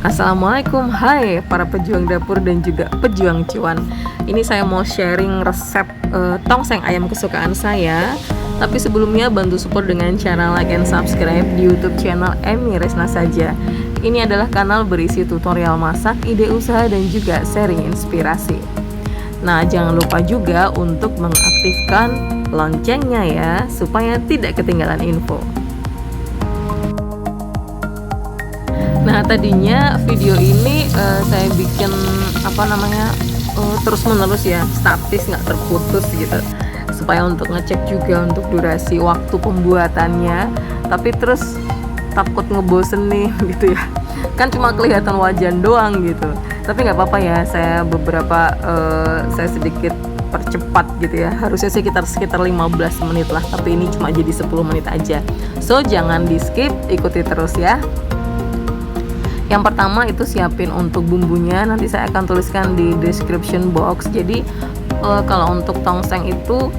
Assalamualaikum, hai para pejuang dapur dan juga pejuang cuan. Ini saya mau sharing resep tongseng ayam kesukaan saya. Tapi sebelumnya bantu support dengan cara like and subscribe di YouTube channel Emi Resna saja. Ini adalah kanal berisi tutorial masak, ide usaha dan juga sharing inspirasi. Nah, jangan lupa juga untuk mengaktifkan loncengnya ya, supaya tidak ketinggalan info. Nah, tadinya video ini saya bikin terus menerus ya, statis nggak terputus gitu, supaya untuk ngecek juga untuk durasi waktu pembuatannya. Tapi terus takut ngebosen nih gitu ya, kan cuma kelihatan wajan doang gitu. Tapi nggak apa-apa ya, saya sedikit percepat gitu ya, harusnya sekitar 15 menit lah, tapi ini cuma jadi 10 menit aja. So jangan di skip, ikuti terus ya. Yang pertama itu siapin untuk bumbunya, nanti saya akan tuliskan di description box. Jadi kalau untuk tongseng itu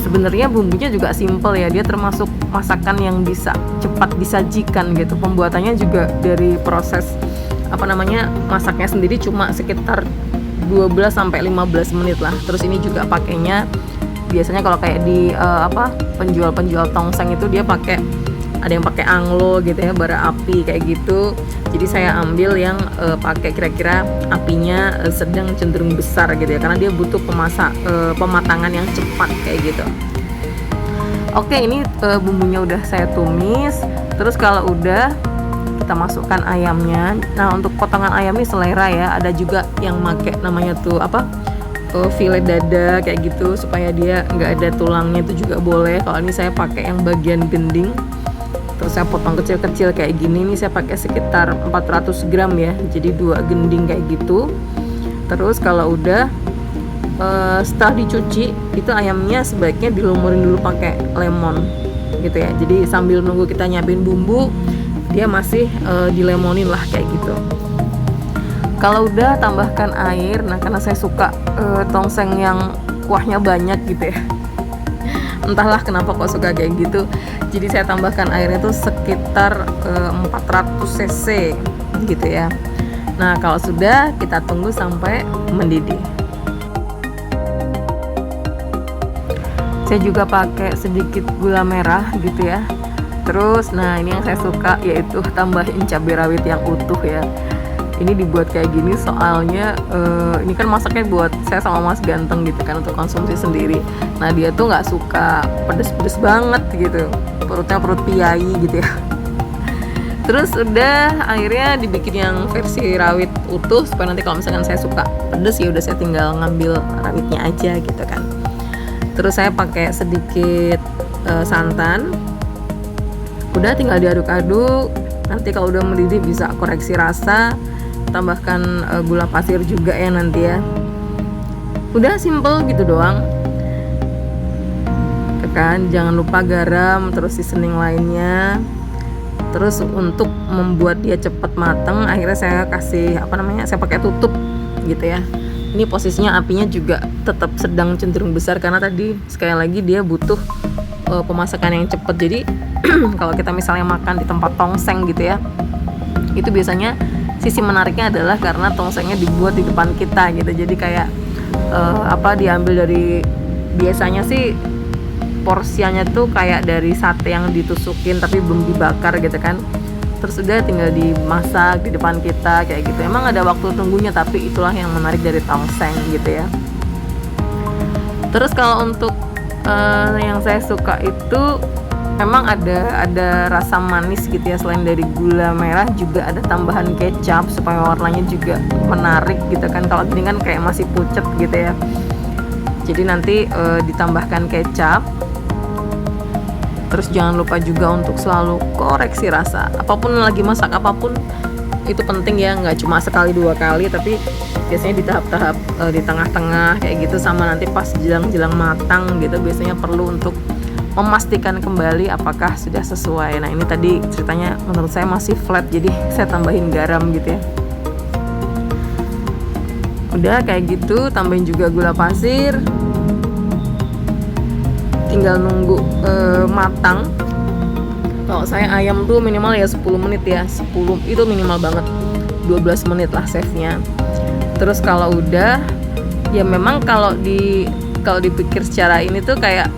sebenarnya bumbunya juga simple ya, dia termasuk masakan yang bisa cepat disajikan gitu. Pembuatannya juga dari proses masaknya sendiri cuma sekitar 12-15 menit lah. Terus ini juga pakainya biasanya kalau kayak di penjual tongseng itu dia ada yang pakai anglo gitu ya, bara api kayak gitu. Jadi saya ambil yang pakai kira-kira apinya sedang cenderung besar gitu ya, karena dia butuh pematangan yang cepat kayak gitu. Oke, ini bumbunya udah saya tumis. Terus kalau udah, kita masukkan ayamnya. Nah, untuk potongan ayam ini selera ya, ada juga yang pakai namanya tuh filet dada kayak gitu, supaya dia nggak ada tulangnya, itu juga boleh. Kalau ini saya pakai yang bagian gending, terus saya potong kecil-kecil kayak gini. Ini saya pakai sekitar 400 gram ya, jadi 2 gending kayak gitu. Terus kalau udah setelah dicuci, itu ayamnya sebaiknya dilumurin dulu pakai lemon gitu ya. Jadi sambil nunggu kita nyiapin bumbu, dia masih dilemonin lah kayak gitu. Kalau udah, tambahkan air. Nah, karena saya suka tongseng yang kuahnya banyak gitu ya, entahlah kenapa kok suka kayak gitu. Jadi saya tambahkan airnya tuh sekitar 400 cc gitu ya. Nah, kalau sudah, kita tunggu sampai mendidih. Saya juga pakai sedikit gula merah gitu ya. Terus nah, ini yang saya suka, yaitu tambahin cabai rawit yang utuh ya. Ini dibuat kayak gini soalnya ini kan masaknya buat saya sama Mas Ganteng gitu kan, untuk konsumsi sendiri. Nah, dia tuh nggak suka pedes-pedes banget gitu, perutnya perut piai gitu ya. Terus udah, akhirnya dibikin yang versi rawit utuh, supaya nanti kalau misalkan saya suka pedes ya udah saya tinggal ngambil rawitnya aja gitu kan. Terus saya pakai sedikit santan. Udah, tinggal diaduk-aduk. Nanti kalau udah mendidih bisa koreksi rasa, tambahkan gula pasir juga ya nanti ya. Udah simple gitu doang kan. Jangan lupa garam, terus seasoning lainnya. Terus untuk membuat dia cepat matang, akhirnya saya kasih saya pakai tutup gitu ya. Ini posisinya apinya juga tetap sedang cenderung besar, karena tadi sekali lagi dia butuh pemasakan yang cepat. Jadi kalau kita misalnya makan di tempat tongseng gitu ya, itu biasanya sisi menariknya adalah karena tongsengnya dibuat di depan kita gitu. Jadi kayak diambil dari, biasanya sih porsiannya tuh kayak dari sate yang ditusukin tapi belum dibakar gitu kan. Terus udah tinggal dimasak di depan kita kayak gitu. Emang ada waktu tunggunya, tapi itulah yang menarik dari tongseng gitu ya. Terus kalau untuk yang saya suka itu memang ada rasa manis gitu ya. Selain dari gula merah, juga ada tambahan kecap supaya warnanya juga menarik gitu kan. Kalau gini kan kayak masih pucet gitu ya. Jadi nanti ditambahkan kecap. Terus jangan lupa juga untuk selalu koreksi rasa. Apapun lagi masak apapun, itu penting ya, nggak cuma sekali 2 kali, tapi biasanya di tahap-tahap di tengah-tengah kayak gitu, sama nanti pas jelang-jelang matang gitu, biasanya perlu untuk memastikan kembali apakah sudah sesuai. Nah, ini tadi ceritanya menurut saya masih flat, jadi saya tambahin garam gitu ya. Udah kayak gitu, tambahin juga gula pasir. Tinggal nunggu matang. Kalau saya ayam tuh minimal ya 10 menit ya, 10 itu minimal banget, 12 menit lah save-nya. Terus kalau udah, ya memang kalau dipikir secara ini tuh kayak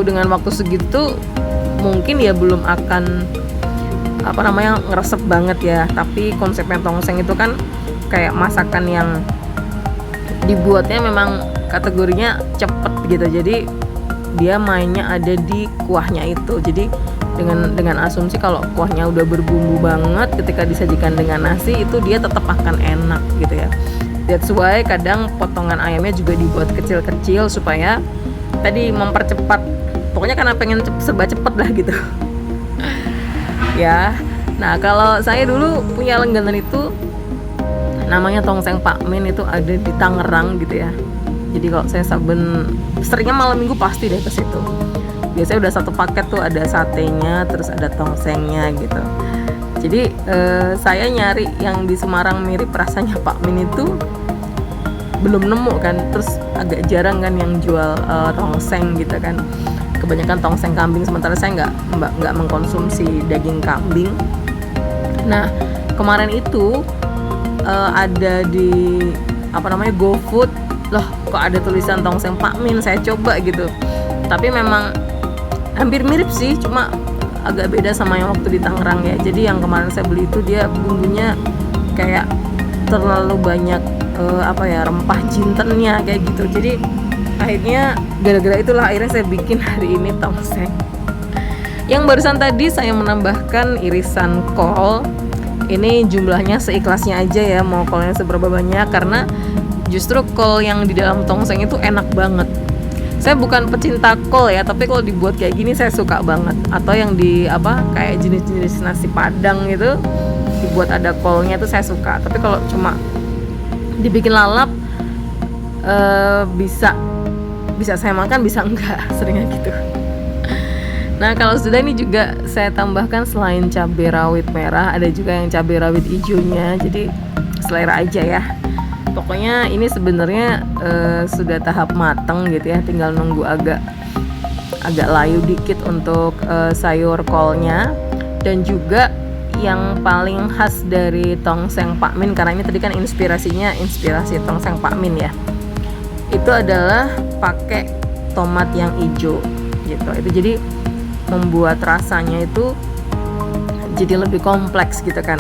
dengan waktu segitu mungkin ya belum akan ngeresep banget ya. Tapi konsepnya tongseng itu kan kayak masakan yang dibuatnya memang kategorinya cepet gitu, jadi dia mainnya ada di kuahnya itu. Jadi dengan asumsi kalau kuahnya udah berbumbu banget, ketika disajikan dengan nasi itu dia tetap akan enak gitu ya. That's why kadang potongan ayamnya juga dibuat kecil-kecil supaya tadi mempercepat, pokoknya karena pengen serba cepet lah gitu. Ya, nah kalau saya dulu punya langganan itu namanya tongseng Pak Min, itu ada di Tangerang gitu ya. Jadi kalau saya seringnya malam minggu pasti deh ke situ. Biasanya udah satu paket tuh, ada satenya, terus ada tongsengnya gitu. Jadi saya nyari yang di Semarang mirip rasanya Pak Min itu belum nemu kan. Terus agak jarang kan yang jual tongseng gitu kan. Kebanyakan tongseng kambing, sementara saya nggak mengkonsumsi daging kambing. Nah kemarin itu ada di GoFood, loh kok ada tulisan tongseng Pak Min, saya coba gitu. Tapi memang hampir mirip sih, cuma agak beda sama yang waktu di Tangerang ya. Jadi yang kemarin saya beli itu dia bumbunya kayak terlalu banyak rempah jintennya kayak gitu. Jadi akhirnya gara-gara itulah akhirnya saya bikin hari ini tongseng. Yang barusan tadi saya menambahkan irisan kol. Ini jumlahnya seikhlasnya aja ya, mau kolnya seberapa banyak, karena justru kol yang di dalam tongseng itu enak banget. Saya bukan pecinta kol ya, tapi kalau dibuat kayak gini saya suka banget. Atau yang kayak jenis-jenis nasi padang gitu, dibuat ada kolnya itu saya suka. Tapi kalau cuma dibikin lalap, bisa saya makan, bisa enggak, seringnya gitu. Nah kalau sudah, ini juga saya tambahkan selain cabai rawit merah, ada juga yang cabai rawit hijaunya. Jadi selera aja ya. Pokoknya ini sebenarnya sudah tahap matang gitu ya, tinggal nunggu agak layu dikit untuk sayur kolnya. Dan juga yang paling khas dari tongseng Pak Min, karena ini tadi kan inspirasi tongseng Pak Min ya, itu adalah pakai tomat yang hijau gitu. Itu jadi membuat rasanya itu jadi lebih kompleks gitu kan.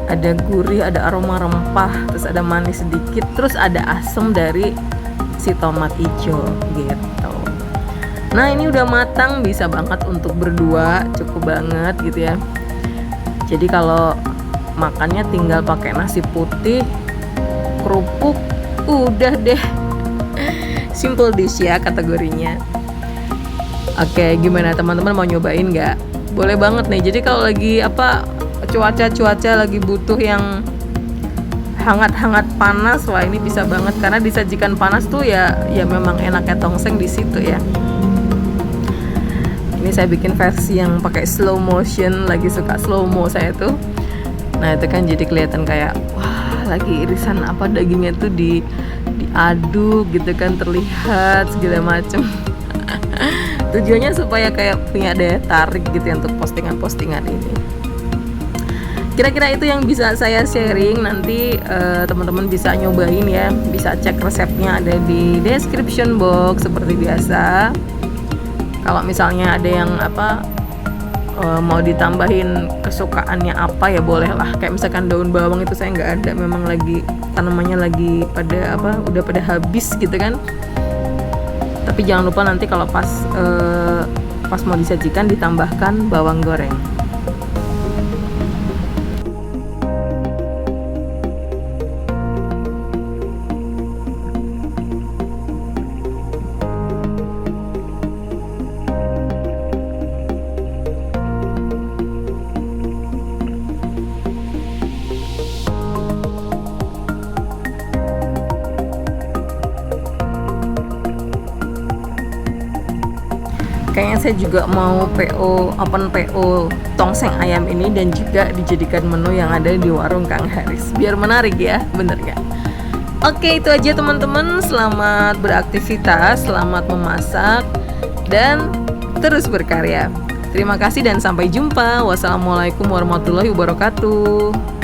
Ada gurih, ada aroma rempah, terus ada manis sedikit, terus ada asam dari si tomat hijau gitu. Nah ini udah matang, bisa banget untuk berdua, cukup banget gitu ya. Jadi kalau makannya tinggal pakai nasi putih, kerupuk, udah deh. Simple dish ya kategorinya. Oke, gimana teman-teman, mau nyobain nggak? Boleh banget nih. Jadi kalau lagi cuaca lagi butuh yang hangat-hangat panas, wah ini bisa banget, karena disajikan panas tuh ya memang enaknya tongseng di situ ya. Ini saya bikin versi yang pakai slow motion, lagi suka slow mo saya tuh. Nah itu kan jadi kelihatan kayak wah lagi irisan dagingnya tuh diaduk gitu kan, terlihat segala macem. Tujuannya supaya kayak punya daya tarik gitu ya untuk postingan-postingan ini. Kira-kira itu yang bisa saya sharing. Nanti teman-teman bisa nyobain ya, bisa cek resepnya ada di description box seperti biasa. Kalau misalnya ada yang mau ditambahin kesukaannya apa ya boleh lah. Kayak misalkan daun bawang itu saya nggak ada, memang lagi tanamannya lagi udah pada habis gitu kan. Tapi jangan lupa nanti kalau pas mau disajikan ditambahkan bawang goreng. Kayaknya saya juga mau open PO tongseng ayam ini dan juga dijadikan menu yang ada di warung Kang Haris, biar menarik ya, bener gak? Oke, itu aja teman-teman. Selamat beraktivitas, selamat memasak, dan terus berkarya. Terima kasih dan sampai jumpa. Wassalamualaikum warahmatullahi wabarakatuh.